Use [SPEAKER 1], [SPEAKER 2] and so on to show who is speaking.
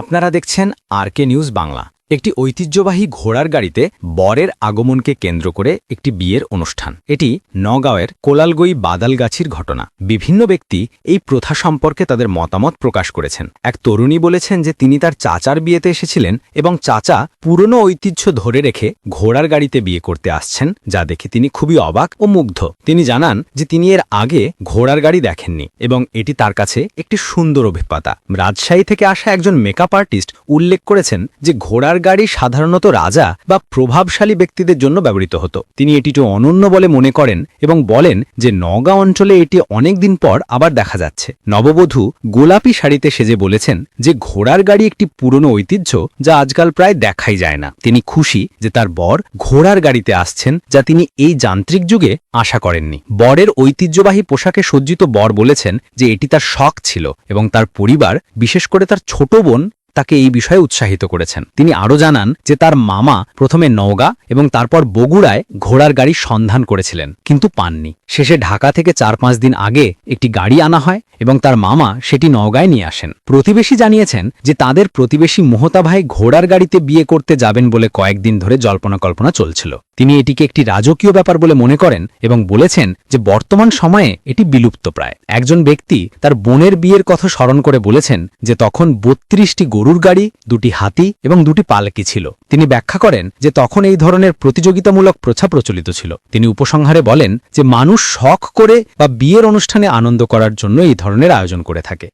[SPEAKER 1] আপনারা দেখছেন আরকে নিউজ বাংলা। একটি ঐতিহ্যবাহী ঘোড়ার গাড়িতে বরের আগমনকে কেন্দ্র করে একটি বিয়ের অনুষ্ঠান। এটি নগাঁওয়ের কোলালগই বাদালগাছির ঘটনা। বিভিন্ন ব্যক্তি এই প্রথা সম্পর্কে তাদের মতামত প্রকাশ করেছেন। এক তরুণী বলেছেন যে তিনি তার চাচার বিয়েতে এসেছিলেন এবং চাচা পুরনো ঐতিহ্য ধরে রেখে ঘোড়ার গাড়িতে বিয়ে করতে আসছেন, যা দেখে তিনি খুবই অবাক ও মুগ্ধ। তিনি জানান যে তিনি এর আগে ঘোড়ার গাড়ি দেখেননি এবং এটি তার কাছে একটি সুন্দর অভিজ্ঞতা। রাজশাহী থেকে আসা একজন মেকআপ আর্টিস্ট উল্লেখ করেছেন যে ঘোড়ার গাড়ি সাধারণত রাজা বা প্রভাবশালী ব্যক্তিদের জন্য ব্যবহৃত হতো। তিনি এটিকে অনন্য বলে মনে করেন এবং বলেন যে নওগাঁ অঞ্চলে এটি অনেক দিন পর আবার দেখা যাচ্ছে। নববধূ গোলাপি শাড়িতে সেজে বলেছেন যে ঘোড়ার গাড়ি একটি পুরনো ঐতিহ্য যা আজকাল প্রায় দেখাই যায় না। তিনি খুশি যে তার বর ঘোড়ার গাড়িতে আসছেন, যা তিনি এই যান্ত্রিক যুগে আশা করেননি। বরের ঐতিহ্যবাহী পোশাকে সজ্জিত বর বলেছেন যে এটি তার শখ ছিল এবং তার পরিবার, বিশেষ করে তার ছোট বোন, তাকে এই বিষয়ে উৎসাহিত করেছেন। তিনি আরও জানান যে তার মামা প্রথমে নওগাঁ এবং তারপর বগুড়ায় ঘোড়ার গাড়ির সন্ধান করেছিলেন কিন্তু পাননি। শেষে ঢাকা থেকে ৪-৫ দিন আগে একটি গাড়ি আনা হয় এবং তার মামা সেটি নওগাঁয় নিয়ে আসেন। প্রতিবেশী জানিয়েছেন যে তাদের প্রতিবেশী মোহতা ভাই ঘোড়ার গাড়িতে বিয়ে করতে যাবেন বলে কয়েকদিন ধরে জল্পনা কল্পনা চলছিল। তিনি এটিকে একটি রাজকীয় ব্যাপার বলে মনে করেন এবং বলেছেন যে বর্তমান সময়ে এটি বিলুপ্ত প্রায়। একজন ব্যক্তি তার বোনের বিয়ের কথা স্মরণ করে বলেছেন যে তখন ৩২টি গরুর গাড়ি, ২টি হাতি এবং ২টি পালকি ছিল। তিনি ব্যাখ্যা করেন যে তখন এই ধরনের প্রতিযোগিতামূলক প্রথা প্রচলিত ছিল। তিনি উপসংহারে বলেন যে মানুষ শখ করে বা বিয়ের অনুষ্ঠানে আনন্দ করার জন্য এই ধরনের আয়োজন করে থাকে।